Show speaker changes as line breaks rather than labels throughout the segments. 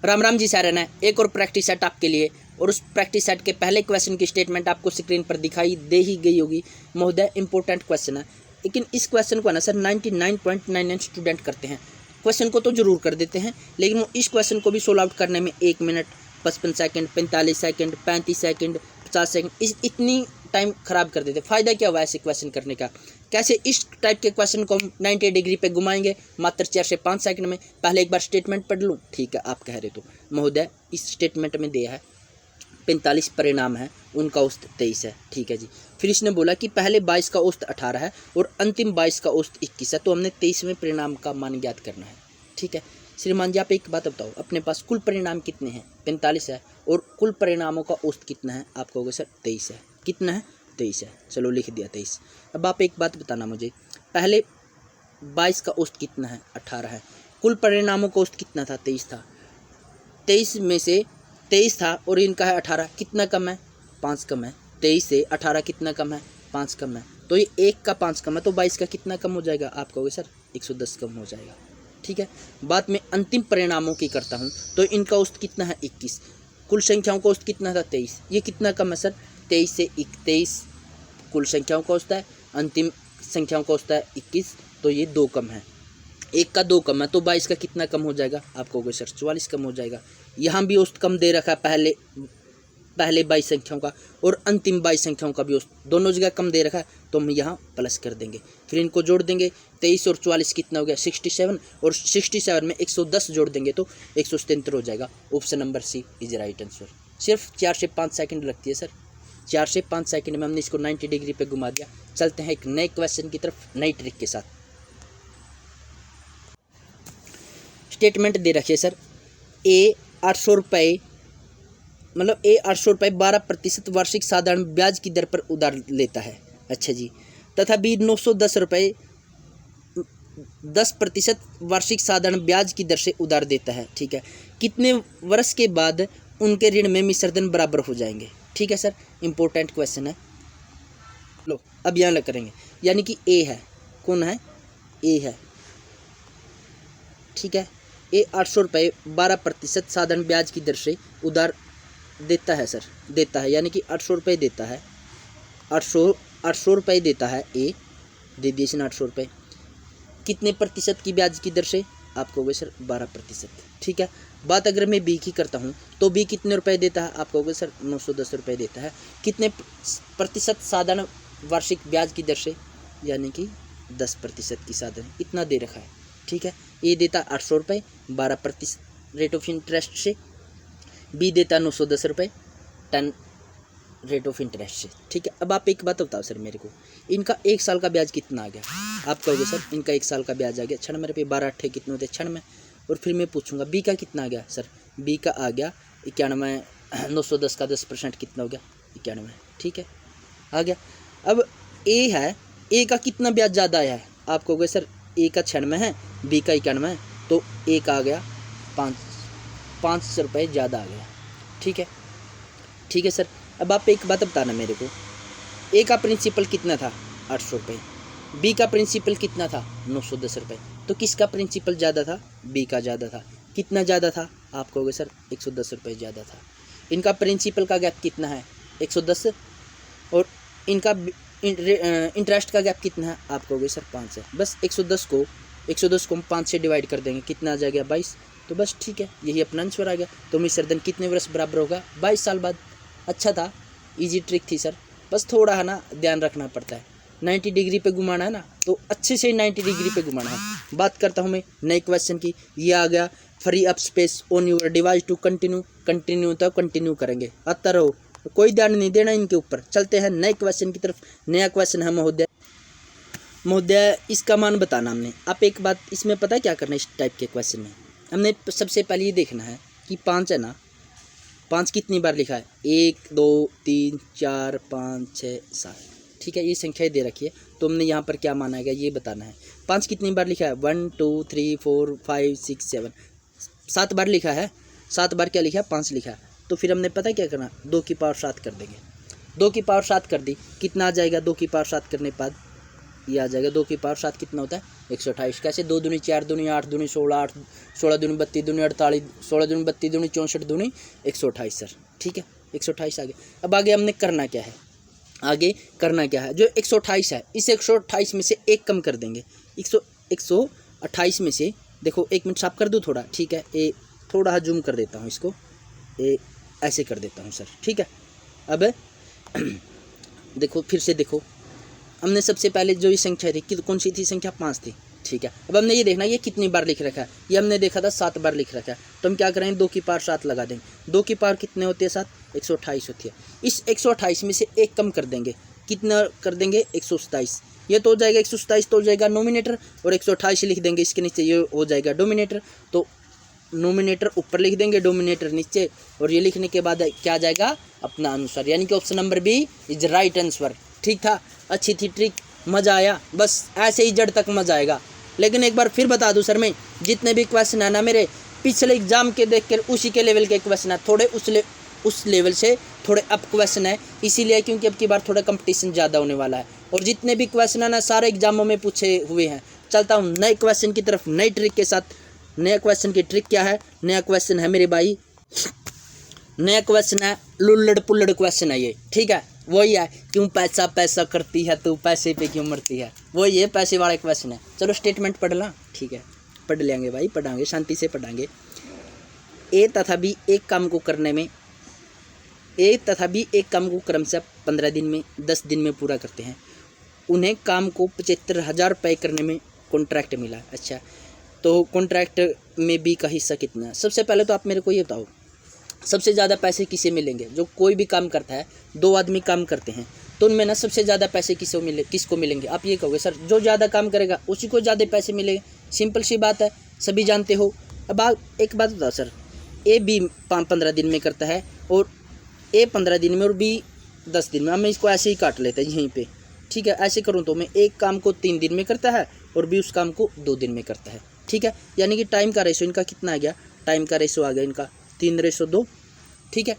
राम राम जी सारे ने एक और प्रैक्टिस सेट आपके लिए, और उस प्रैक्टिस सेट के पहले क्वेश्चन की स्टेटमेंट आपको स्क्रीन पर दिखाई दे ही गई होगी। महोदय इंपॉर्टेंट क्वेश्चन है, लेकिन इस क्वेश्चन को ना सर 99.99 स्टूडेंट करते हैं। क्वेश्चन को तो जरूर कर देते हैं, लेकिन वो इस क्वेश्चन को भी सोल्व आउट करने में 1 minute 55 second 45 second 35 second 50 second इतनी टाइम खराब कर देते। फ़ायदा क्या हुआ ऐसे क्वेश्चन करने का? कैसे इस टाइप के क्वेश्चन को हम 90 डिग्री पे घुमाएंगे मात्र 4 से 5 सेकंड में। पहले एक बार स्टेटमेंट पढ़ लूँ, ठीक है? आप कह रहे तो महोदय इस स्टेटमेंट में दिया है 45 परिणाम है, उनका औसत 23 है, ठीक है जी। फिर इसने बोला कि पहले 22 का औसत 18 है और अंतिम 22 का औसत 21 है, तो हमने 23वें परिणाम का मान ज्ञात करना है, ठीक है। श्रीमान जी आप एक बात बताओ, अपने पास कुल परिणाम कितने हैं? 45 है, और कुल परिणामों का औसत कितना है? आप कहोगे सर 23 है। कितना है? 23 है। चलो लिख दिया 23। अब आप एक बात बताना मुझे, पहले 22 का औसत कितना है? 18 है। कुल परिणामों का औसत कितना था? 23 था। 23 में से 23 था और इनका है 18, कितना कम है? 5 कम है। 23 से 18 कितना कम है? 5 कम है। तो ये 1 का 5 कम है, तो 22 का कितना कम हो जाएगा? आप कहोगे सर 110 कम हो जाएगा, ठीक है। बात में अंतिम परिणामों की करता हूँ, तो इनका औसत कितना है? 21। कुल संख्याओं का औसत कितना था? 23। ये कितना कम है सर? 23 से 23 कुल संख्याओं का औसत है, अंतिम संख्याओं का औसत है 21, तो ये 2 कम है। 1 का 2 कम है, तो 22 का कितना कम हो जाएगा? आप कहोगे सर 44 कम हो जाएगा। यहाँ भी औसत कम दे रखा है, पहले 22 संख्याओं का और अंतिम 22 संख्याओं का भी औसत दोनों जगह कम दे रखा है, तो हम यहाँ प्लस कर देंगे। फिर इनको जोड़ देंगे, 23 और 44 कितना हो गया? 67, और 67 में 110 जोड़ देंगे तो 177 हो जाएगा। Option number C is right answer. सिर्फ 4 से 5 सेकंड लगती है सर। 4 से 5 सेकंड में हमने इसको 90 डिग्री पे घुमा दिया। चलते हैं एक नए क्वेश्चन की तरफ, नई ट्रिक के साथ। स्टेटमेंट दे रखिए सर, ए 800 रुपये, मतलब ए 800 रुपये 12% वार्षिक साधारण ब्याज की दर पर उधार लेता है, अच्छा जी, तथा बी 910 रुपये 10% वार्षिक साधारण ब्याज की दर से उधार देता है, ठीक है। कितने वर्ष के बाद उनके ऋण में मिश्रधन बराबर हो जाएंगे? ठीक है सर, इंपॉर्टेंट क्वेश्चन है। लो अब यहाँ लग करेंगे, यानी कि ए है, कौन है? ए है, ठीक है। ए 800 रुपये 12% साधारण ब्याज की दर से उधार देता है सर, देता है, यानी कि 800 रुपये देता है। 800 रुपये देता है ए, दे दिए इसने 800 रुपये। कितने प्रतिशत की ब्याज की दर से? आप कहोगे सर 12%, ठीक है। बात अगर मैं बी की करता हूँ, तो बी कितने रुपए देता है? आप कहोगे सर 910 रुपये देता है। कितने प्रतिशत साधारण वार्षिक ब्याज की दर से? यानी कि 10% की साधारण, इतना दे रखा है, ठीक है। ए देता 800 रुपये 12% रेट ऑफ इंटरेस्ट से, बी देता 910 रुपये 10 रेट ऑफ इंटरेस्ट से, ठीक है। अब आप एक बात बताओ सर मेरे को, इनका 1 साल का ब्याज कितना आ गया? आप कहोगे सर इनका 1 साल का ब्याज आ गया 96 रुपये, 12 8 कितने होते? 96। और फिर मैं पूछूंगा बी का कितना आ गया? सर बी का आ गया 91, 910 का 10% कितना हो गया? 91, ठीक है, आ गया। अब ए है, ए का कितना ब्याज ज़्यादा आया है? आप कहोगे सर ए का 96 है, बी का 91 है, तो ए का आ गया 5 रुपये ज़्यादा आ गया, ठीक है, ठीक है सर। अब आप एक बात बताना मेरे को, ए का प्रिंसिपल कितना था? 800 रुपये। बी का प्रिंसिपल कितना था? 910 रुपये। तो किसका प्रिंसिपल ज़्यादा था? बी का ज़्यादा था। कितना ज़्यादा था? आप कहोगे सर 110 रुपये ज़्यादा था। इनका प्रिंसिपल का गैप कितना है? 110, और इनका इंटरेस्ट का गैप कितना है? आप कहोगे सर 5 है। बस 110 को हम 5 से डिवाइड कर देंगे, कितना आ जाएगा? 22। तो बस ठीक है, यही अपना आंसर आ गया। तो मिश्रधन कितने वर्ष बराबर होगा? 22 साल बाद। अच्छा था, इजी ट्रिक थी सर, बस थोड़ा है ना ध्यान रखना पड़ता है। 90 डिग्री पे घुमाना है ना, तो अच्छे से 90 डिग्री पे घुमाना है। बात करता हूँ मैं नए क्वेश्चन की। ये आ गया, free up space on your device to continue तो कंटिन्यू करेंगे, आता रहो, कोई ध्यान नहीं देना इनके ऊपर। चलते हैं नए क्वेश्चन की तरफ। नया क्वेश्चन है महोदय इसका मान बताना हमने। आप एक बात इसमें पता है क्या करना है? इस टाइप के क्वेश्चन में हमने सबसे पहले ये देखना है कि 5 है ना, 5 कितनी बार लिखा है? 1 2 3 4 5 6 7, ठीक है, ये संख्याएं दे रखी है, तो हमने यहाँ पर क्या माना है ये बताना है। 5 कितनी बार लिखा है? 1 2 3 4 5 6 7, 7 बार लिखा है। 7 बार क्या लिखा है? 5 लिखा है। तो फिर हमने पता क्या करना? 2 की पावर 7 कर देंगे। 2 की पावर 7 कर दी, कितना आ जाएगा? 2 की पावर 7 करने के बाद ये आ जाएगा। 2 की पावर 7 कितना होता है? 128। कैसे? 2 दूनी 4 दूनी 8 दूनी 16, 8 16 दूनी 32 दूनी 48, 16 दूनी 32 दूनी 64 दूनी 128 सर। ठीक है, 128 आगे। अब आगे हमने करना क्या है, आगे करना क्या है, जो 128 है इस 128 में से एक कम कर देंगे। 128 में से देखो, 1 मिनट साफ कर दूँ थोड़ा, ठीक है, ये थोड़ा जूम कर देता हूँ इसको, ये ऐसे कर देता हूँ सर। ठीक है, अब देखो फिर से देखो, हमने सबसे पहले जो ये संख्या थी कि कौन सी थी, संख्या 5 थी। ठीक है, अब हमने ये देखना ये कितनी बार लिख रखा है, ये हमने देखा था 7 बार लिख रखा है, तो हम क्या करेंगे 2 की पावर 7 लगा देंगे। 2 की पावर कितने होती है 7, 128 होती है। इस 128 में से एक कम कर देंगे, कितना कर देंगे 127, ये तो हो जाएगा 127 तो हो जाएगा नोमिनेटर, और 128 लिख देंगे इसके नीचे, ये हो जाएगा डोमिनेटर। तो नोमिनेटर ऊपर लिख देंगे, डोमिनेटर नीचे, और ये लिखने के बाद क्या आ जाएगा अपना आंसर, यानी कि option number B is right answer. ठीक था, अच्छी थी ट्रिक, मज़ा आया, बस ऐसे ही जड़ तक मज़ा आएगा। लेकिन एक बार फिर बता दूं सर, मैं जितने भी क्वेश्चन है ना मेरे पिछले एग्जाम के देख कर उसी के लेवल के क्वेश्चन है, थोड़े उस लेवल से थोड़े अप क्वेश्चन है, इसीलिए क्योंकि अब की बार थोड़ा कंपटीशन ज़्यादा होने वाला है, और जितने भी क्वेश्चन है ना सारे एग्जामों में पूछे हुए हैं। चलता हूँ नए क्वेश्चन की तरफ, नई ट्रिक के साथ। नया क्वेश्चन की ट्रिक क्या है, नया क्वेश्चन है मेरे भाई, नया क्वेश्चन है लुल्लड़ पुल्लड़ क्वेश्चन है ये। ठीक है, वही है, क्यों पैसा पैसा करती है तू, पैसे पे क्यों मरती है, वो ये पैसे वाला क्वेश्चन है। चलो स्टेटमेंट पढ़ ला, ठीक है, पढ़ लेंगे भाई, पढ़ाएंगे शांति से पढ़ाएंगे। ए तथा बी एक काम को करने में, ए तथा बी एक काम को क्रमशः 15 दिन में 10 दिन में पूरा करते हैं। उन्हें काम को 75,000 रुपये करने में कॉन्ट्रैक्ट मिला। अच्छा, तो कॉन्ट्रैक्ट में बी का हिस्सा कितना है? सबसे पहले तो आप मेरे को ये बताओ, सबसे ज़्यादा पैसे किसे मिलेंगे? जो कोई भी काम करता है, 2 आदमी काम करते हैं, तो उनमें ना सबसे ज़्यादा पैसे किसको मिलेंगे? आप ये कहोगे सर जो ज़्यादा काम करेगा उसी को ज़्यादा पैसे मिलेंगे, सिंपल सी बात है, सभी जानते हो। अब आप एक बात बताओ सर, ए बी 15 दिन में करता है, और ए 15 दिन में और बी 10 दिन में, हम इसको ऐसे ही काट लेते हैं यहीं पे। ठीक है, ऐसे करूँ तो मैं एक काम को 3 दिन में करता है और बी उस काम को 2 दिन में करता है। ठीक है, यानी कि टाइम का रेशो इनका कितना आ गया, टाइम का रेशो आ गया इनका 3:2। ठीक है,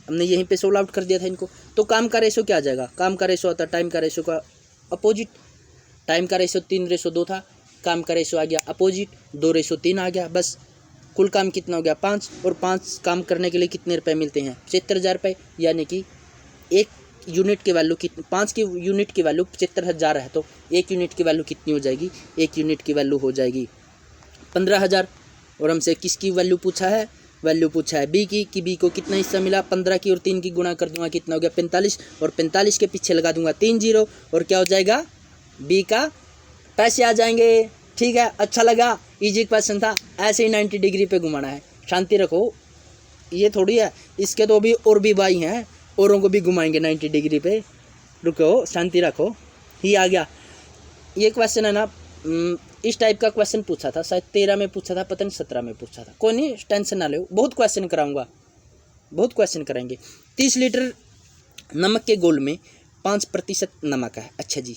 हमने यहीं पे सोल्व आउट कर दिया था इनको। तो काम का रेशो क्या आ जाएगा, काम का रेशो आता है टाइम का रेशो का अपोजिट। टाइम का रेशो 3:2 था, काम का रेशो आ गया अपोजिट 2:3 आ गया। बस कुल काम कितना हो गया 5, और 5 काम करने के लिए कितने रुपए मिलते हैं 75,000 रुपये, यानी कि एक यूनिट की वैल्यू कितनी, 5 की यूनिट की वैल्यू 75,000 है, तो एक यूनिट की वैल्यू कितनी हो जाएगी, एक यूनिट की वैल्यू हो जाएगी 15,000। और हमसे किसकी वैल्यू पूछा है, वैल्यू पूछा है बी की, कि बी को कितना हिस्सा मिला, 15 की और 3 की गुणा कर दूंगा कितना हो गया 45, और 45 के पीछे लगा दूंगा 3 0, और क्या हो जाएगा बी का पैसे आ जाएंगे। ठीक है, अच्छा लगा, इजी क्वेश्चन था, ऐसे ही 90 डिग्री पे घुमाना है। शांति रखो, ये थोड़ी है, इसके तो अभी और भी भाई हैं, औरों को भी घुमाएंगे 90 डिग्री पे, रुको शांति रखो। ही आ गया ये क्वेश्चन है ना, इस टाइप का क्वेश्चन पूछा था, शायद 13 में पूछा था, पता नहीं 17 में पूछा था, कोई नहीं टेंशन ना लो, बहुत क्वेश्चन कराऊंगा, बहुत क्वेश्चन कराएंगे। 30 लीटर नमक के घोल में 5% नमक है। अच्छा जी,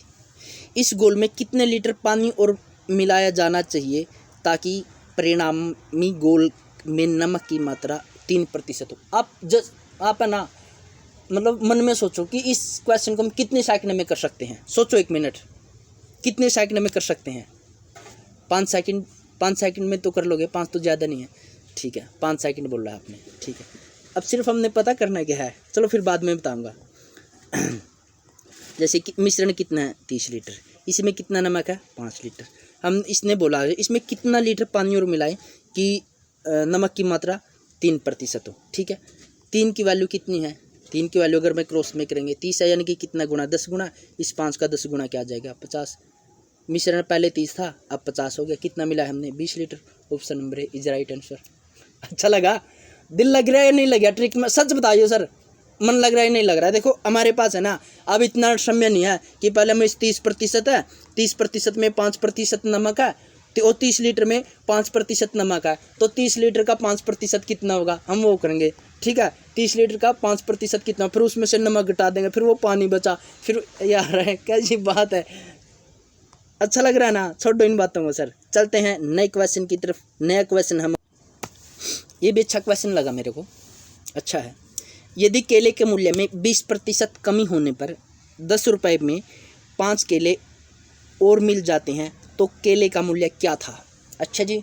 इस घोल में कितने लीटर पानी और मिलाया जाना चाहिए ताकि परिणामी घोल में नमक की मात्रा 3% हो? आप है ना, मतलब मन में सोचो कि इस क्वेश्चन को हम कितने सेकंड में कर सकते हैं, सोचो 1 मिनट, कितने सेकंड में कर सकते हैं? 5 सेकंड, 5 सेकंड में तो कर लोगे, 5 तो ज़्यादा नहीं है। ठीक है, 5 सेकंड बोल रहा है आपने, ठीक है। अब सिर्फ हमने पता करना क्या है, चलो फिर बाद में बताऊंगा। जैसे कि मिश्रण कितना है 30 लीटर, इसमें कितना नमक है 5 लीटर, हम इसने बोला है इसमें कितना लीटर पानी और मिलाएं कि नमक की मात्रा 3% हो। ठीक है, 3 की वैल्यू कितनी है, 3 की वैल्यू अगर मैं क्रॉस में करेंगे 30 है, यानी कि कितना गुना 10 गुना, इस 5 का 10 गुना क्या आ जाएगा 50। मिश्रण पहले 30 था, अब 50 हो गया, कितना मिला है हमने 20 litre. Option number A is right answer. अच्छा लगा, दिल लग रहा है नहीं लग गया ट्रिक में, सच बताइए सर, मन लग रहा है नहीं लग रहा है? देखो हमारे पास है ना अब इतना समय नहीं है कि पहले में 30% है, 30% में 5% नमक है, तो 30 लीटर में 5% नमक है, तो 30 लीटर का 5% कितना होगा, हम वो करेंगे। ठीक है, 30 लीटर का 5% कितना, फिर उसमें से नमक घटा देंगे, फिर वो पानी बचा, फिर यार कैसी बात है। अच्छा लग रहा है ना, छोड़ो इन बातों को सर, चलते हैं नए क्वेश्चन की तरफ। नया क्वेश्चन हम, ये भी अच्छा क्वेश्चन लगा मेरे को, अच्छा है। यदि केले के मूल्य में 20% कमी होने पर 10 रुपये में 5 केले और मिल जाते हैं तो केले का मूल्य क्या था। अच्छा जी,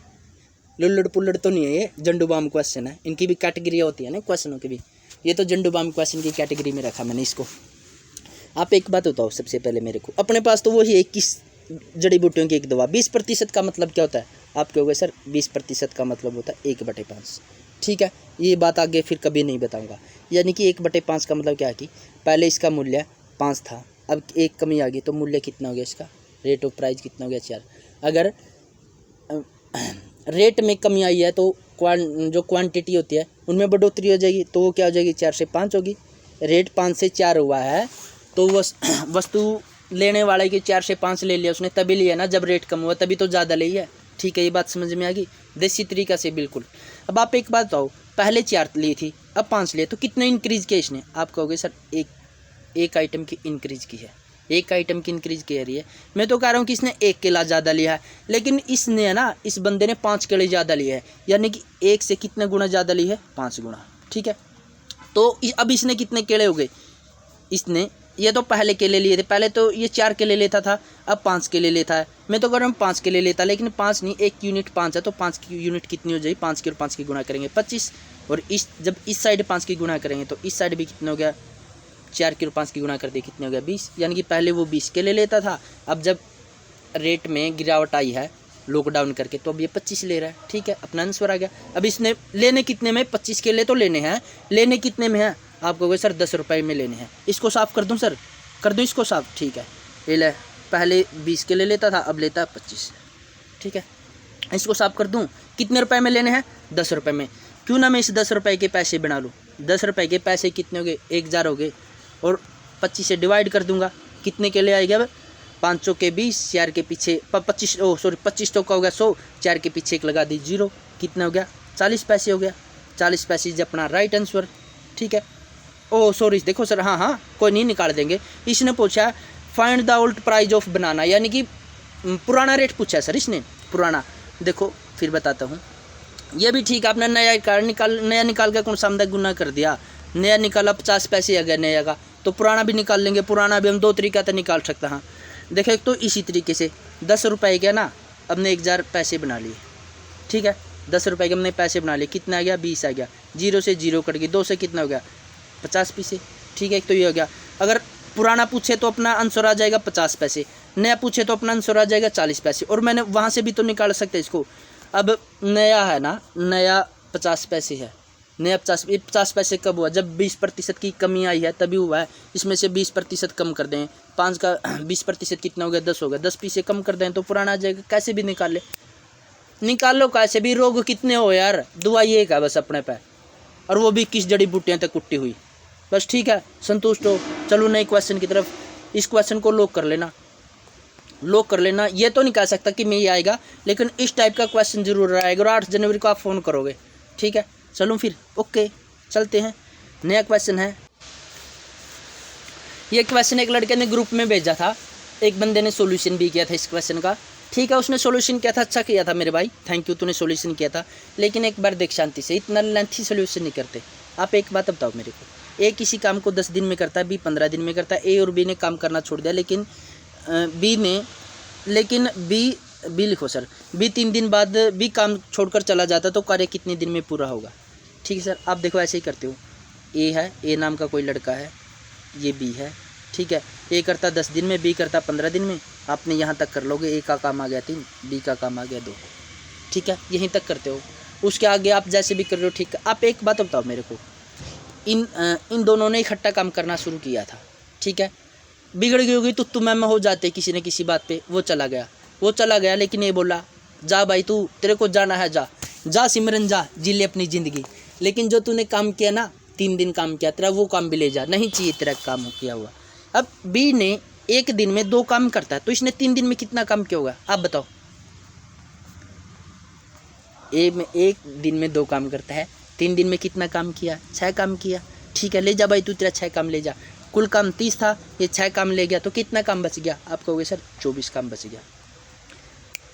लुल्लड़ पुल्लड़ तो नहीं है, ये जंडू बाम क्वेश्चन है। इनकी भी कैटेगरी होती है ना क्वेश्चनों की भी। ये तो जंडू बाम क्वेश्चन की कैटेगरी में रखा मैंने इसको। आप एक बात बताओ सबसे पहले मेरे को, अपने पास तो वही 21 जड़ी बूटियों की एक दवा। 20% का मतलब क्या होता है? आप कहोगे सर 20% का मतलब होता है 1/5। ठीक है, ये बात आगे फिर कभी नहीं बताऊंगा। यानी कि 1/5 का मतलब क्या है कि पहले इसका मूल्य 5 था, अब 1 कमी आ गई तो मूल्य कितना हो गया इसका, रेट ऑफ प्राइस कितना हो गया 4। अगर रेट में कमी आई है तो जो क्वांटिटी होती है उनमें बढ़ोतरी हो जाएगी, तो वो क्या हो जाएगी 4 से 5 होगी। रेट 5 से 4 हुआ है तो वस्तु लेने वाले की 4 से 5 ले लिया उसने, तभी लिया ना जब रेट कम हुआ, तभी तो ज़्यादा ली है। ठीक है, ये बात समझ में आ गई देसी तरीका से बिल्कुल। अब आप एक बात बताओ, पहले 4 ली थी अब 5 लिए, तो कितने इंक्रीज़ किया इसने? आप कहोगे सर एक आइटम की इंक्रीज़ की है, एक आइटम की इंक्रीज़ कह रही है। मैं तो कह रहा हूँ कि इसने 1 केला ज़्यादा लिया है, लेकिन इसने ना, इस बंदे ने 5 केले ज़्यादा लिए हैं, यानी कि 1 से कितने गुना ज़्यादा ली है? 5 गुना। ठीक है, तो अब इसने कितने केले हो गए? इसने, ये तो पहले केले लिए थे, पहले तो ये 4 केले लेता था, अब 5 केले लेता है। मैं तो कह रहा हूँ 5 केले लेता, लेकिन 5 नहीं, 1 यूनिट 5 है, तो 5 की यूनिट कितनी हो जाएगी? 5 की और 5 की गुणा करेंगे 25, और जब इस साइड 5 की गुणा करेंगे तो इस साइड भी कितना हो गया? 4 की और 5 की गुणा कर दिए, कितने हो गया? 20। यानी कि पहले वो 20 केले लेता था, अब जब रेट में गिरावट आई है लॉकडाउन करके तो अब ये 25 ले रहा है। ठीक है, अपना आंसर आ गया। अब इसने लेने कितने में? 25 केले तो लेने हैं, लेने कितने में है? आप कहोगे सर 10 रुपये में लेने हैं। इसको साफ़ कर दूं सर? कर दूं इसको साफ़? ठीक है, ये ले, पहले 20 केले लेता था अब लेता है 25। ठीक है, इसको साफ़ कर दूं? कितने रुपए में लेने हैं? 10 रुपये में। क्यों ना मैं इस 10 रुपये के पैसे बना लूँ। 10 रुपये के पैसे कितने हो गए? 1000 हो गए, और 25 से डिवाइड कर दूंगा, कितने केले आएगा? अब 5 के 20, 4 के पीछे 25, 25 तो का हो गया 100, 4 के पीछे 1 लगा दी 0, कितना हो गया? 40 पैसे हो गया। 40 पैसे जो अपना राइट आंसर। ठीक है, सॉरी देखो सर, हाँ कोई नहीं, निकाल देंगे। इसने पूछा find the old price of बनाना, यानी कि पुराना रेट पूछा है सर इसने, पुराना। देखो फिर बताता हूँ, ये भी ठीक है, आपने नया निकाल के कौन सामने गुना कर दिया। नया निकाला 50 पैसे आ गया नया का, तो पुराना भी निकाल लेंगे। पुराना भी हम 2 तरीका से निकाल सकते हैं। देखो एक तो इसी तरीके से 10 रुपये के ना हमने 1000 पैसे बना लिए। ठीक है, 10 रुपये के हमने पैसे बना लिए, कितना आ गया? 20 आ गया। 0 से 0 कट गई, 2 से कितना हो गया? 50 पैसे। ठीक है, एक तो ये हो गया। अगर पुराना पूछे तो अपना आंसर आ जाएगा 50 पैसे, नया पूछे तो अपना आंसर आ जाएगा 40 पैसे, और मैंने वहाँ से भी तो निकाल सकते इसको। अब नया है ना, नया 50 पैसे है, नया 50 पैसे कब हुआ? जब 20% की कमी आई है तभी हुआ है। इसमें से 20% कम कर दें, 5 का 20% कितना हो गया? 10 हो गया, 10 पैसे कम कर दें तो पुराना आ जाएगा। कैसे भी निकाल लो कैसे भी। रोग कितने हो यार, दवाई एक है बस अपने पे, और वो भी किस जड़ी बूटियाँ तक कुट्टी हुई बस। ठीक है, संतुष्ट हो? चलो नए क्वेश्चन की तरफ। इस क्वेश्चन को लॉक कर लेना, लॉक कर लेना। ये तो नहीं कह सकता कि मैं ये आएगा, लेकिन इस टाइप का क्वेश्चन जरूर आएगा, और 8 जनवरी को आप फ़ोन करोगे। ठीक है, चलो फिर ओके चलते हैं। नया क्वेश्चन है, ये क्वेश्चन एक लड़के ने ग्रुप में भेजा था, एक बंदे ने सॉल्यूशन भी किया था इस क्वेश्चन का। ठीक है, उसने सॉल्यूशन किया था, अच्छा किया था मेरे भाई, थैंक यू, तूने सॉल्यूशन किया था। लेकिन एक बार देख शांति से, इतना लेंथी सॉल्यूशन नहीं करते। आप एक बात बताओ मेरे को, ए किसी काम को 10 दिन में करता है, बी 15 दिन में करता है। ए और बी ने काम करना छोड़ दिया, लेकिन बी लिखो सर, बी 3 दिन बाद बी काम छोड़कर चला जाता तो कार्य कितने दिन में पूरा होगा? ठीक है सर, आप देखो ऐसे ही करते हो। ए है, ए नाम का कोई लड़का है, ये बी है। ठीक है, ए करता 10 दिन में, बी करता 15 दिन में। आपने यहाँ तक कर लोगे, ए का काम आ गया 3, बी का काम आ गया 2। ठीक है, यहीं तक करते हो, उसके आगे आप जैसे भी कर रहे हो। ठीक है, आप एक बात बताओ मेरे को, इन दोनों ने इकट्ठा काम करना शुरू किया था। ठीक है, बिगड़ गई होगी तो मैं हो जाते किसी न किसी बात पे। वो चला गया, लेकिन ये बोला जा भाई तू, तेरे को जाना है, जा सिमरन जा, जी ले अपनी ज़िंदगी। लेकिन जो तूने काम किया ना, 3 दिन काम किया, तेरा वो काम भी ले जा, नहीं चाहिए तेरा काम किया हुआ। अब बी ने 1 दिन में 2 काम करता है, तो इसने 3 दिन में कितना काम किया होगा? आप बताओ। ए में 1 दिन में 2 काम करता है, 3 दिन में कितना काम किया? 6 काम किया। ठीक है, ले जा भाई तू, तेरा 6 काम ले जा। कुल काम 30 था, ये 6 काम ले गया, तो कितना काम बच गया? आप कहोगे सर 24 काम बच गया।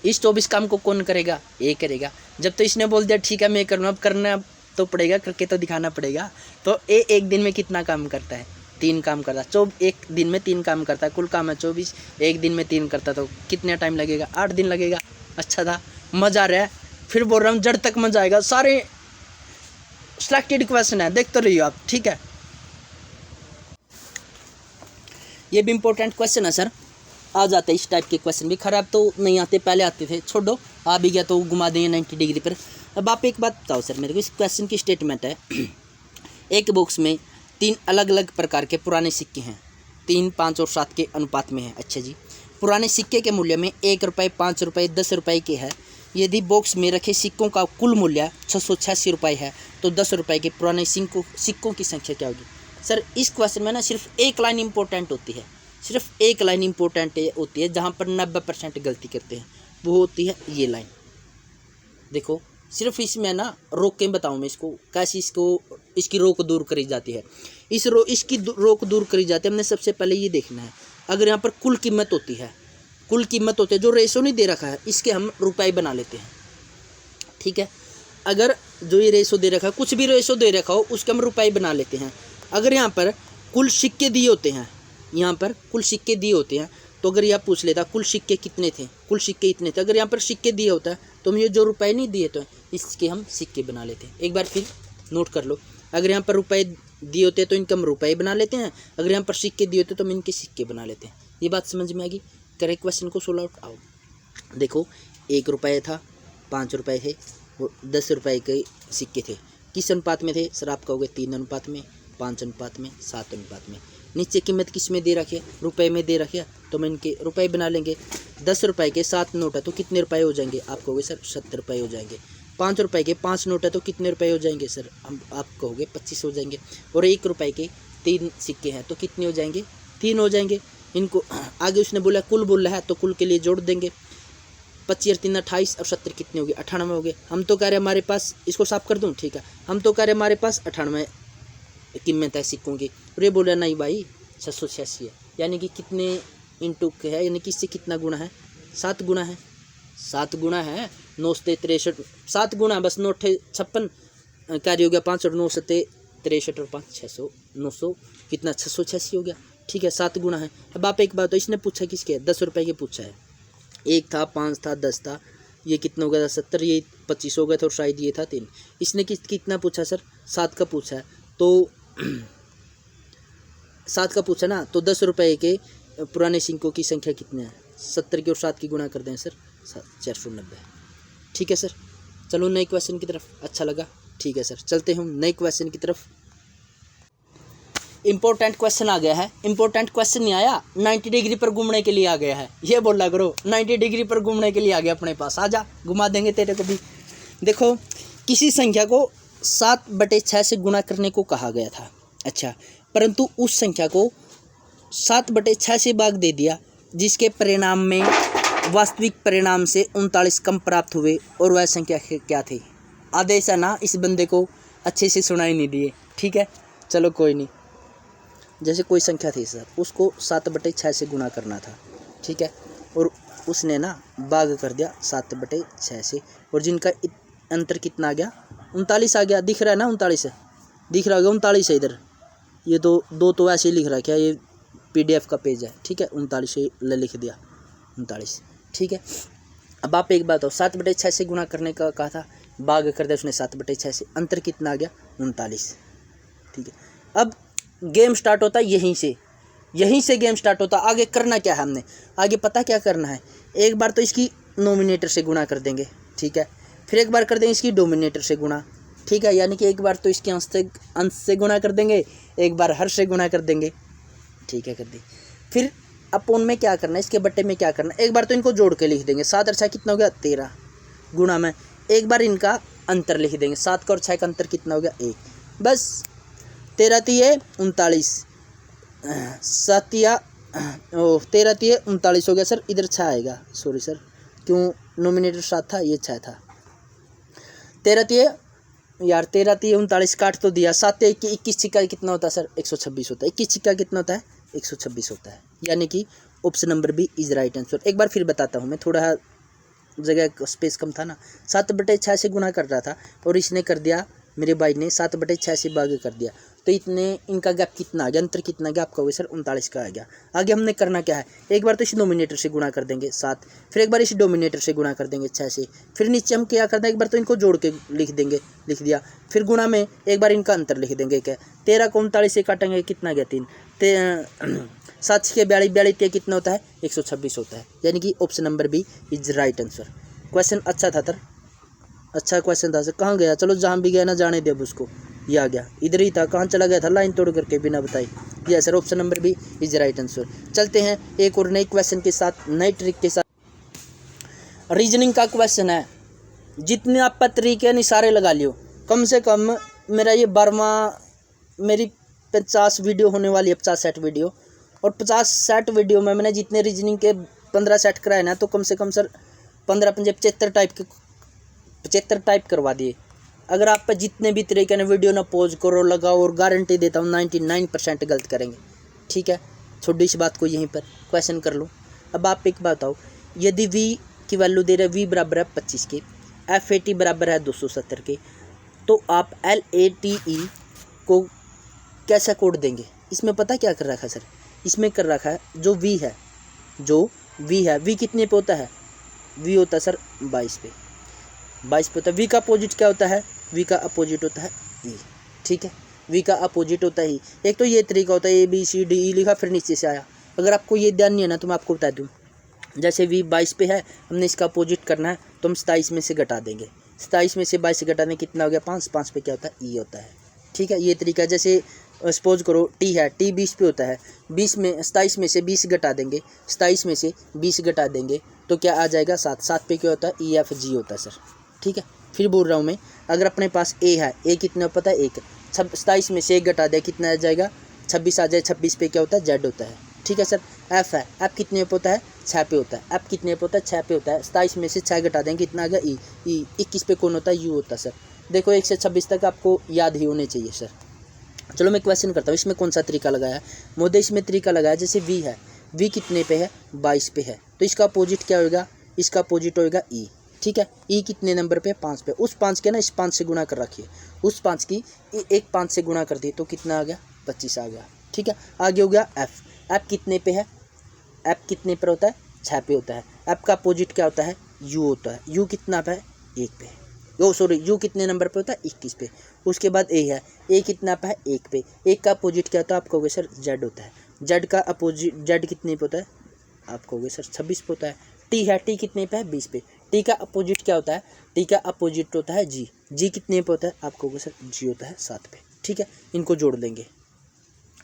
इस 24 काम को कौन करेगा? ए करेगा। जब तो इसने बोल दिया ठीक है मैं करूँगा, अब करना तो पड़ेगा, करके तो दिखाना पड़ेगा। तो ए 1 दिन में कितना काम करता है? 3 काम करता है, एक दिन में 3 काम करता है, कुल काम है 24, एक दिन में 3 करता तो कितना टाइम लगेगा? 8 दिन लगेगा। अच्छा था, मज़ा आ रहा है। फिर बोल रहा हूँ जड़ तक मज़ा आएगा। सारे सिलेक्टेड क्वेश्चन है, देखते रहिए आप, ठीक है। ये भी इम्पोर्टेंट क्वेश्चन है सर, आ जाते इस टाइप के क्वेश्चन भी। खराब तो नहीं आते, पहले आते थे, छोड़ो आ भी गया तो घुमा देंगे 90 डिग्री पर। अब आप एक बात बताओ सर मेरे को, इस क्वेश्चन की स्टेटमेंट है एक बॉक्स में 3 अलग अलग प्रकार के पुराने सिक्के हैं, 3, 5 और 7 के अनुपात में है। अच्छा जी, पुराने सिक्के के मूल्य में 1 रुपये, 5 रुपये, 10 रुपये के है। यदि बॉक्स में रखे सिक्कों का कुल मूल्य 686 रुपये है तो 10 रुपये के पुराने सिक्कों की संख्या क्या होगी? सर इस क्वेश्चन में ना सिर्फ एक लाइन इंपॉर्टेंट होती है, सिर्फ एक लाइन इंपॉर्टेंट होती है जहाँ पर 90% गलती करते हैं, वो होती है ये लाइन। देखो सिर्फ इसमें ना रोक के बताऊँ मैं इसको कैसे इसकी रोक दूर करी जाती है। इसकी रोक दूर करी जाती है। हमने सबसे पहले ये देखना है, अगर यहाँ पर कुल कीमत होती है, कुल कीमत होती है, जो रेशो नहीं दे रखा है इसके हम रुपए बना लेते हैं, ठीक है। अगर जो ये रेशो दे रखा है, कुछ भी रेशो दे रखा हो उसके हम रुपए बना लेते हैं। अगर यहाँ पर कुल सिक्के दिए होते हैं, यहाँ पर कुल सिक्के दिए होते हैं, तो अगर यह पूछ लेता कुल सिक्के कितने थे, कुल सिक्के इतने थे, अगर यहाँ पर सिक्के दिए होता है तो हम ये जो रुपए नहीं दिए तो इसके हम सिक्के बना लेते हैं। एक बार फिर नोट कर लो, अगर यहाँ पर रुपए दिए होते तो इनके हम रुपए बना लेते हैं, अगर यहाँ पर सिक्के दिए होते तो हम इनके सिक्के बना लेते हैं। ये बात समझ में आ गई? करेक्ट क्वेश्चन को सोल्व आउट। आओ देखो, 1 रुपये था, 5 रुपये थे, वो 10 रुपये के सिक्के थे। किस अनुपात में थे सर? आप कहोगे 3 अनुपात में, 5 अनुपात में, 7 अनुपात में। नीचे कीमत किस में दे रखी है? रुपए में दे रखी है, तो हम इनके रुपए बना लेंगे। 10 रुपये के 7 नोट है तो कितने रुपए हो जाएंगे? आप कहोगे सर 70 रुपये हो जाएंगे। 5 रुपये के 5 नोट है तो कितने रुपए हो जाएंगे सर? आप कहोगे 25 हो जाएंगे। और 1 रुपये के 3 सिक्के हैं तो कितने हो जाएंगे? 3 हो जाएंगे। इनको आगे उसने बोला कुल बोल रहा है तो कुल के लिए जोड़ देंगे। 25 और 3 28 और 70 कितने हो गए? 98 हो गए। हम तो कह रहे हमारे पास, इसको साफ कर दूँ, ठीक है, हम तो कह रहे हमारे पास 98 कीमत है सिक्कों की। और ये बोला नहीं भाई 686 है, यानी कि कितने इंटू है, यानी कि इससे कितना गुना है? 7 गुना है, 7 गुना है। 9 से 63, 7 गुना बस। 9 56 कार्य हो गया, 5 और 9 से 63 और 5 600, 900 कितना? 686 हो गया, ठीक है, 7 गुना है। अब आप एक बात, तो इसने पूछा किसके? 10 रुपये के पूछा है। 1 था, 5 था, 10 था, ये कितना हो गया था? 70, ये 25 हो गया था, और शायद ये था 3। इसने कितना पूछा सर? 7 का पूछा है, तो 7 का पूछा ना, तो 10 रुपये के पुराने सिक्कों की संख्या कितनी है? 70 की और 7 की गुणा कर दें सर, 490। ठीक है सर, चलो नए क्वेश्चन की तरफ। अच्छा लगा, ठीक है सर, चलते हम नए क्वेश्चन की तरफ। इंपॉर्टेंट क्वेश्चन आ गया है। इंपॉर्टेंट क्वेश्चन नहीं आया, 90 डिग्री पर घूमने के लिए आ गया है। ये बोला करो, 90 डिग्री पर घूमने के लिए आ गया अपने पास। आजा, घुमा देंगे तेरे को भी। देखो, किसी संख्या को 7/6 से गुणा करने को कहा गया था। अच्छा, परंतु उस संख्या को 7/6 से भाग दे दिया, जिसके परिणाम में वास्तविक परिणाम से 39 कम प्राप्त हुए, और वह संख्या क्या थी? आदेश है ना, इस बंदे को अच्छे से सुनाई नहीं दिए, ठीक है, चलो कोई नहीं। जैसे कोई संख्या थी सर, उसको 7/6 से गुणा करना था, ठीक है, और उसने ना भाग कर दिया 7/6 से, और जिनका अंतर कितना आ गया? 39 आ गया। दिख रहा है ना 39 है, दिख रहा होगा 39 है इधर। ये दो तो ऐसे ही लिख रहा है, क्या ये PDF का पेज है, ठीक है, 39 लिख दिया, 39, ठीक है। अब आप एक बात हो, 7/6 से गुणा करने का कहा था, भाग कर दिया उसने 7/6 से, अंतर कितना आ गया? 39, ठीक है। अब गेम स्टार्ट होता है यहीं से गेम स्टार्ट होता है। आगे करना क्या है हमने? आगे पता क्या करना है? एक बार तो इसकी नोमिनेटर से गुणा कर देंगे, ठीक है, फिर एक बार कर देंगे इसकी डोमिनेटर से गुणा, ठीक है, यानी कि एक बार तो इसके अंश से गुणा कर देंगे, एक बार हर से गुणा कर देंगे, ठीक है, कर दी। फिर अपोन में क्या करना है, इसके बट्टे में क्या करना है? एक बार तो इनको जोड़ के लिख देंगे, 7 और 6 कितना हो गया? 13, गुणा में एक बार इनका अंतर लिख देंगे, 7 का और 6 का अंतर कितना हो गया? 1, बस। 13 3 39, 13 3 39 हो गया सर। इधर 6 आएगा, सॉरी सर, क्यों नोमिनेटर 7 था, ये 6 था। 13 3 39 काट तो दिया, 7 21 छिक्का कितना होता है सर? 126 होता है। 21 छिक्का कितना होता है? 126 होता है, यानी कि option number B is right answer. एक बार फिर बताता हूँ मैं, थोड़ा जगह स्पेस कम था ना। 7/6 से गुणा कर रहा था और इसने कर दिया मेरे भाई ने 7/6 से भाग कर दिया, तो इतने इनका गैप कितना आ गया, अंतर कितना गया आपका होगा सर 39 का आ गया। आगे हमने करना क्या है, एक बार तो इस डोमिनेटर से गुणा कर देंगे 7, फिर एक बार इस डोमिनेटर से गुणा कर देंगे 6 से, फिर नीचे हम क्या करते हैं, एक बार तो इनको जोड़ के लिख देंगे, लिख दिया, फिर गुणा में एक बार इनका अंतर लिख देंगे। क्या 13 को 39 से काटेंगे कितना गया 3, 7 के 42, 42 कितना होता है 126 होता है, यानी कि option number B is right answer. Question अच्छा था सर, अच्छा क्वेश्चन था सर। कहाँ गया, चलो जहाँ भी गया ना जाने दे अब उसको, ये आ गया, इधर ही था, कहाँ चला गया था लाइन तोड़ करके बिना बताए। ये sir option number B is right answer. चलते हैं एक और नई क्वेश्चन के साथ, नई ट्रिक के साथ। रीजनिंग का क्वेश्चन है, जितने आप तरीके निसारे लगा लियो, कम से कम मेरा ये 12वां, मेरी 50 वीडियो होने वाली है, 50 सेट वीडियो, और 50 सेट वीडियो में मैंने जितने रीजनिंग के 15 सेट कराए ना, तो कम से कम सर 15 पंजे 75 टाइप करवा दिए। अगर आप पे जितने भी तरीके ने वीडियो ना पॉज करो, लगाओ, और गारंटी देता हूँ 99% गलत करेंगे। ठीक है, छोड़ी इस बात को यहीं पर क्वेश्चन कर लो। अब आप एक बात बताओ, यदि v की वैल्यू दे रहे v बराबर है 25 के, f80 बराबर है 270 के, तो आप LATE को कैसा कोड देंगे। इसमें पता क्या कर रखा है सर, इसमें कर रखा है जो v है, v कितने पे होता है, v होता है सर 22 पे, 22 पे होता है। v का अपोजिट क्या होता है, v का अपोजिट होता है e। ठीक है, v का अपोजिट होता है e। एक तो ये तरीका होता है ABCDE लिखा फिर नीचे से आया। अगर आपको ये ध्यान नहीं है ना तो मैं आपको बता दूँ, जैसे v 22 पे है, हमने इसका अपोजिट करना है, तो हम 27 में से घटा देंगे, 27 में से 22 से घटाने कितना हो गया 5, 5 पे क्या होता है e होता है। ठीक है, ये तरीका। जैसे सपोज करो t है, t 20 पे होता है, 20 में 27 में से 20 घटा देंगे, 27 में से 20 घटा देंगे तो क्या आ जाएगा 7, 7 पे क्या होता है EFG होता है सर। ठीक है, फिर बोल रहा हूँ मैं, अगर अपने पास a है, a कितना पता है 1, 27 में से 1 घटा दिया कितना आ जाएगा 26 आ जाए, 26 पे क्या होता है z होता है। ठीक है सर, f है, f कितने पे होता है 6 पे होता है, f कितने पे होता है 6 पे होता है, 27 में से 6 घटा देंगे कितना आ गया e, 21 पे कौन होता है u होता है सर। देखो 1 से 26 तक आपको याद ही होने चाहिए सर। चलो मैं क्वेश्चन करता हूँ, इसमें कौन सा तरीका लगाया है, मोदी इसमें तरीका लगाया, जैसे v है, v कितने पे है 22 पे है, तो इसका अपोजिट क्या होगा, इसका अपोजिट होगा e। ठीक है, e कितने नंबर पे 5 पे, उस 5 के ना इस 5 से गुणा कर रखिए, उस 5 की एक 5 से गुणा कर दी तो कितना आ गया 25 आ गया। ठीक है, आगे हो गया f कितने पे है, f कितने पर होता है 6 पे होता है, f का अपोजिट क्या होता है u होता है, u कितना पे है 1 पे, u कितने नंबर पे होता है 21 पे। उसके बाद a है, a कितना पे है 1 पे, 1 का अपोजिट क्या होता है आपको सर z होता है, z का अपोजिट z कितने पे होता है आपको सर 26 पे होता है। t है, t कितने पे है 20 पे, t का अपोजिट क्या होता है, t का अपोजिट होता है g कितने पे होता है आपको सर g होता है 7 पे। ठीक है, इनको जोड़ लेंगे,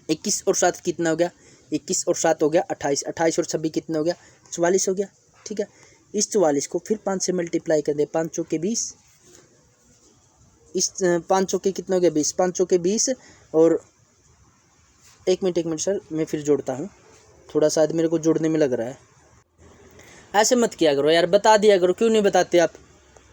21 और 7 कितना हो गया 21 और 7 हो गया 28, 28 और 26 कितना हो गया 44 हो गया। ठीक है, इस 44 को फिर 5 से मल्टीप्लाई कर दे, 5 चौके 20, इस 5 चौके कितना हो गया 20, 5 चौके 20 और एक मिनट सर मैं फिर जोड़ता हूँ, थोड़ा शायद मेरे को जोड़ने में लग रहा है। ऐसे मत किया करो यार, बता दिया करो, क्यों नहीं बताते आप,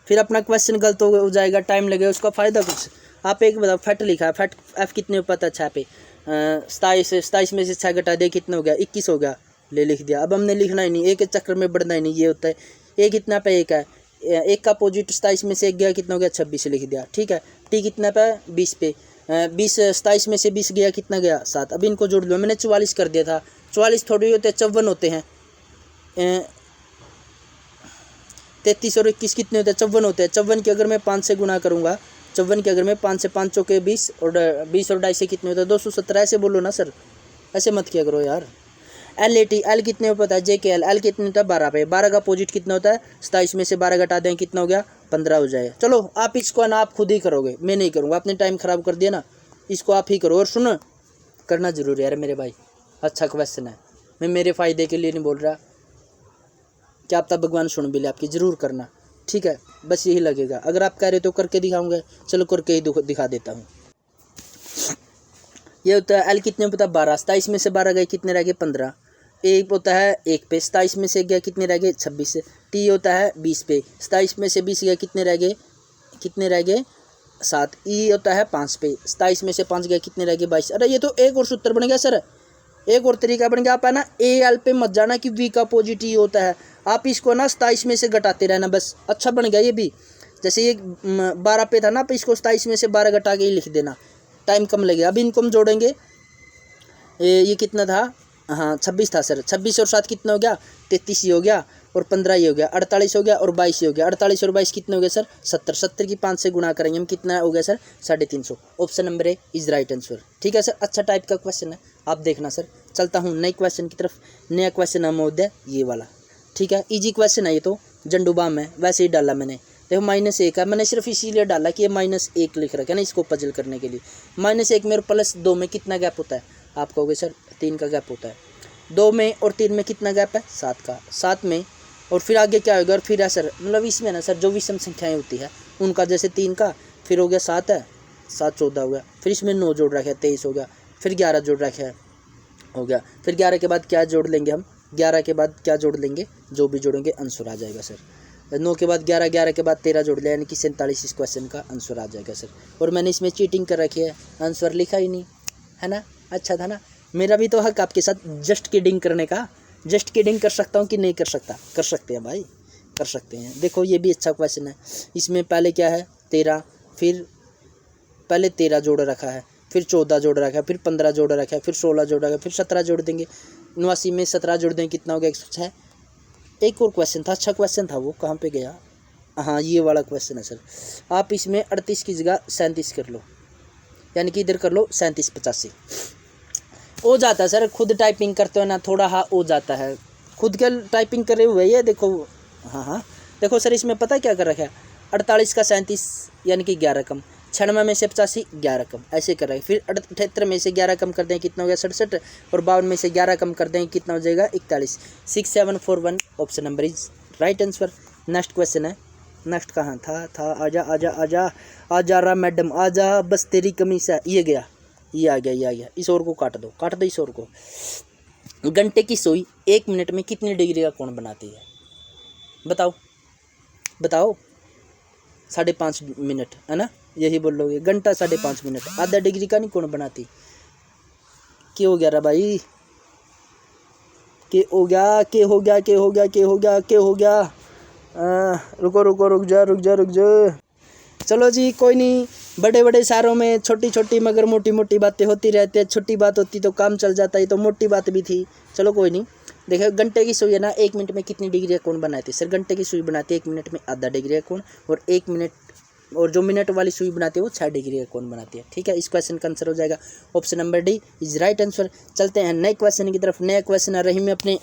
फिर अपना क्वेश्चन गलत हो जाएगा, टाइम लगेगा, उसका फ़ायदा कुछ। आप एक बताओ, फैट लिखा है, फैट f कितने पता 6 पे, 27 में से 6 घटा दिया कितना हो गया 21 हो गया, ले लिख दिया। अब हमने लिखना ही नहीं, एक के चक्कर में बढ़ना ही नहीं, ये होता है। a कितना पे 1 है, 1 का अपोजिट 27 में से 1 गया कितना हो गया 26 लिख दिया। ठीक है, t कितना पे 20 पे, 20 27 में से 20 गया कितना गया 7। अब इनको जोड़ लो, मैंने 44 कर दिया था, 44 थोड़ी होते हैं 54 होते हैं, 33 और 21 कितने होते हैं 54 होते हैं। 54 की अगर मैं 5 से गुना करूँगा, 54 की अगर मैं 5 से 5 चौके 20 और 20 और 2.5 से कितने होते हैं 217, ऐसे बोलो ना सर, ऐसे मत किया करो यार। LAT L कितने पे पता है JKL L कितने होता है 12 पे, 12 का अपोजिट कितना होता है 27 में से 12 घटा दें कितना हो गया 15 हो जाएगा। चलो आप इसको ना आप खुद ही करोगे, मैं नहीं करूँगा, आपने टाइम ख़राब कर दिया ना, इसको आप ही करो। और सुनो, करना जरूर यार मेरे भाई, अच्छा क्वेश्चन है, मैं मेरे फ़ायदे के लिए नहीं बोल रहा, क्या आप तब भगवान सुन भी ले आपकी, ज़रूर करना। ठीक है, बस यही लगेगा, अगर आप कह रहे तो करके दिखाऊंगा, चलो करके ही दिखा देता हूँ। ये होता है L कितने पता 12, 27 में से 12 गए कितने रह गए 15, एक होता है 1 पे, 27 में से गया कितने रह गए 26, T होता है 20 पे, 27 में से 20 गया कितने रह गए 7, E होता है 5 पे, 27 में से 5 गया कितने रह गए 22। अरे ये तो एक और सूत्र बन गया सर, एक और तरीका बन गया। आप है ना AL पे मत जाना कि V का अपोजिट E होता है, आप इसको ना 27 में से घटाते रहना, बस अच्छा बन गया ये भी। जैसे ये 12 पे था ना, तो इसको 27 में से 12 घटा के ही लिख देना, टाइम कम लगेगा। अभी इनको हम जोड़ेंगे, ये कितना था, हाँ 26 था सर, 26 और 7 कितना हो गया, 33 ही हो गया, और 15 ये हो गया, 48 हो गया, और 22 ही हो गया। 48 और 22 कितने हो गए सर, 70। 70 की 5 से गुणा करेंगे हम, कितना हो गया sir, 350। Option number A is right answer. ठीक है सर, अच्छा टाइप का क्वेश्चन है, आप देखना सर। चलता हूँ नए क्वेश्चन की तरफ। नया क्वेश्चन है महोदय ये वाला, ठीक है, इजी क्वेश्चन है ये तो, झंडूबाम है, वैसे ही डाला मैंने। देखो -1 है, मैंने सिर्फ इसीलिए डाला कि ये -1 लिख रखा है ना, इसको पजल करने के लिए। -1 में और +2 में कितना गैप होता है, आप कहोगे सर 3 का गैप होता है। 2 में और 3 में कितना गैप है, 7 का। 7 में और फिर आगे क्या होगा, और फिर है सर, मतलब इसमें ना सर जो विषम संख्याएं होती है उनका, जैसे 3 का, फिर हो गया 7 है, 7 14 हो गया, फिर इसमें 9 जोड़ रखा है, 23 हो गया, फिर 11 जोड़ रखा है, हो गया, फिर 11 के बाद क्या जोड़ लेंगे हम, 11 के बाद क्या जोड़ लेंगे, जो भी जोड़ेंगे आंसर आ जाएगा सर। 9 के बाद 11, 11 के बाद 13 जोड़ लिया, यानी कि 47 इस क्वेश्चन का आंसर आ जाएगा सर। और मैंने इसमें चीटिंग कर रखी है, आंसर लिखा ही नहीं है ना, अच्छा था ना। मेरा भी तो हक आपके साथ जस्ट किडिंग करने का, जस्ट किडिंग कर सकता हूँ कि नहीं कर सकता, कर सकते हैं भाई, कर सकते हैं। देखो ये भी अच्छा क्वेश्चन है, इसमें पहले क्या है 13, फिर पहले 13 जोड़ रखा है, फिर 14 जोड़ रखा है, फिर 15 जोड़ रखा है, फिर 16 जोड़ रखा है, फिर 17 जोड़ देंगे, 89 में 17 जोड़ देंगे, कितना हो गया 106। एक और क्वेश्चन था, अच्छा क्वेश्चन था वो, कहाँ पे गया, हाँ ये वाला क्वेश्चन है सर। आप इसमें 38 की जगह 37 कर लो, यानी कि इधर कर लो 37 85 हो जाता है सर। खुद टाइपिंग करते हो ना, थोड़ा हाँ हो जाता है, खुद के टाइपिंग करे हुए ये देखो, हाँ देखो सर, इसमें पता क्या कर रखा है, 48 का 37 यानी कि 11 कम, 96 में से 85 11 कम, ऐसे कर रहे हैं। फिर 78 में से 11 कम कर दें, कितना हो गया 67, और 52 में से 11 कम कर दें, कितना हो जाएगा 41। 6741 option number is right answer. Next question है, नेक्स्ट कहाँ था, आजा आजा आजा आजा रहा मैडम आजा, बस तेरी कमी से, ये गया, ये आ गया, ये आ गया, इस ओर को काट दो, काट दो इस ओर को। घंटे की सुई 1 मिनट में कितनी डिग्री का कोण बनाती है, बताओ बताओ। 5.5 मिनट है ना, यही बोलोगे, घंटा 5.5 मिनट, आधा डिग्री का नहीं कोण बनाती। क्या हो गया रा भाई, के हो गया, के हो गया, के हो गया, के हो गया, के हो गया, रुको रुको, रुक जा रुक जा रुक जा। चलो जी कोई नहीं, बड़े बड़े शहरों में छोटी छोटी मगर मोटी मोटी बातें होती रहती है, छोटी बात होती तो काम चल जाता है, तो मोटी बात भी थी। चलो कोई नहीं, देखो घंटे की सुई है ना, 1 मिनट में कितनी डिग्री का कोण बनाती है सर, घंटे की सुई बनाती है 1 मिनट में आधा डिग्री का कोण, और 1 मिनट, और जो मिनट वाली सुई बनाती है वो 6 डिग्री का कोण बनाती है। ठीक है, इस क्वेश्चन का आंसर हो जाएगा option number D is right answer. चलते हैं नए क्वेश्चन की तरफ। नया क्वेश्चन है, रही में अपने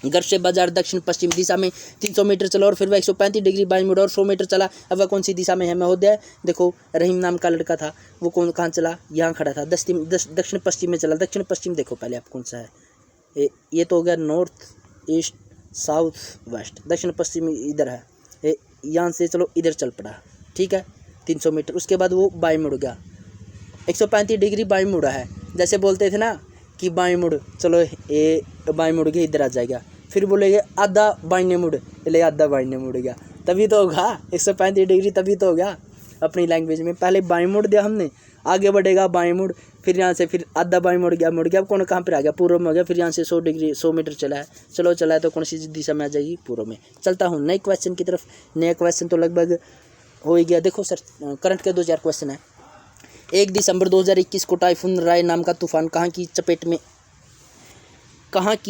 घर से बाजार दक्षिण पश्चिम दिशा में 300 मीटर चला और फिर वह 135 डिग्री बाईं मुड़ा और 100 मीटर चला, अब वह कौन सी दिशा में है महोदय। देखो रहीम नाम का लड़का था, वो कहाँ चला, यहाँ खड़ा था, दक्षिण पश्चिम में चला। दक्षिण पश्चिम देखो पहले आप कौन सा है, ये तो हो गया नॉर्थ ईस्ट साउथ वेस्ट, दक्षिण पश्चिम इधर है, यहाँ से चलो इधर चल पड़ा, ठीक है 300 मीटर। उसके बाद वो बाईं मुड़ गया, 135 डिग्री बाईं मुड़ा है, जैसे बोलते थे ना कि बाईं मुड़, चलो ये बाईं मुड़ के इधर आ जाएगा, फिर बोलेंगे आधा बाईं मुड़, ले आधा बाईं मुड़ गया, तभी तो होगा 135 डिग्री, तभी तो हो गया अपनी लैंग्वेज में। पहले बाईं मुड़ दिया हमने, आगे बढ़ेगा बाईं मुड़, फिर यहाँ से फिर आधा बाईं मुड़ गया, अब कौन कहाँ पर आ गया, पूर्व में हो गया, फिर यहाँ से 100 डिग्री 100 मीटर चला है, चलो चला है तो कौन सी दिशा में आ जाएगी, पूर्व में। चलता हूँ नए क्वेश्चन की तरफ। नया क्वेश्चन तो लगभग हो ही गया। देखो सर करंट के 2 क्वेश्चन है। 1 दिसंबर 2021 को टाइफून राय नाम का तूफान कहाँ की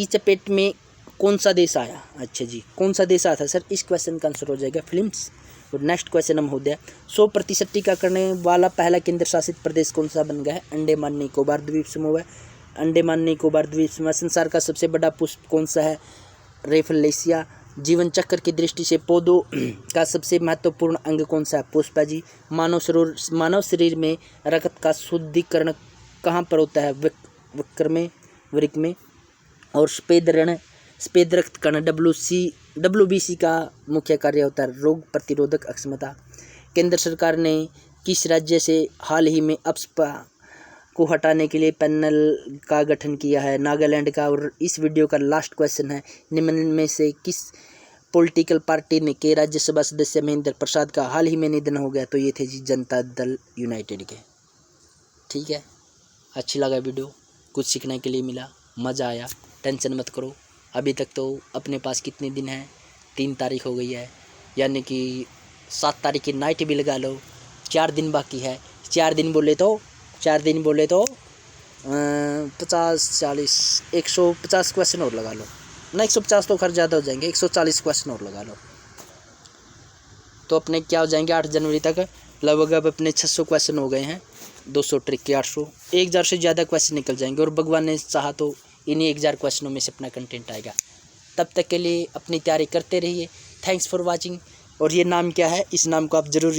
चपेट में कौन सा देश आया। अच्छा जी, कौन सा देश आया था सर, इस क्वेश्चन का आंसर हो जाएगा फिलिप्स। और नेक्स्ट क्वेश्चन हम हो गया 100% टीका करने वाला पहला केंद्र शासित प्रदेश कौन सा बन गया है। अंडमान निकोबार द्वीप समूह है। अंडमान निकोबार द्वीप समूह। संसार का सबसे बड़ा पुष्प कौन सा है, रेफलेशिया। जीवन चक्र की दृष्टि से पौधों का सबसे महत्वपूर्ण अंग कौन सा है, पुष्प है जी। मानव शरीर में रक्त का शुद्धिकरण कहाँ पर होता है, वृक्क में। और सफेद रक्त कण WBC का मुख्य कार्य होता है रोग प्रतिरोधक क्षमता। केंद्र सरकार ने किस राज्य से हाल ही में अपस्पा को हटाने के लिए पैनल का गठन किया है, नागालैंड का। और इस वीडियो का लास्ट क्वेश्चन है, निम्न में से किस पॉलिटिकल पार्टी ने के राज्यसभा सदस्य महेंद्र प्रसाद का हाल ही में निधन हो गया। तो ये थे जी जनता दल यूनाइटेड के। ठीक है, अच्छी लगा वीडियो, कुछ सीखने के लिए मिला, मज़ा आया। टेंशन मत करो, अभी तक तो अपने पास कितने दिन हैं, 3 तारीख हो गई है, यानी कि 7 तारीख की नाइट भी लगा लो, 4 दिन बाकी है। 4 दिन बोले तो 50 40 150 क्वेश्चन और लगा लो ना, 150 तो खर्च ज़्यादा हो जाएंगे, 140 क्वेश्चन और लगा लो तो अपने क्या हो जाएंगे 8 जनवरी तक लगभग अब अपने 600 क्वेश्चन हो गए हैं। 200 ट्रिक के 800, 1000 से ज़्यादा क्वेश्चन निकल जाएंगे और भगवान ने चाहा तो इन्हीं 1000 क्वेश्चनों में से अपना कंटेंट आएगा। तब तक के लिए अपनी तैयारी करते रहिए। Thanks for watching. और ये नाम क्या है, इस नाम को आप ज़रूर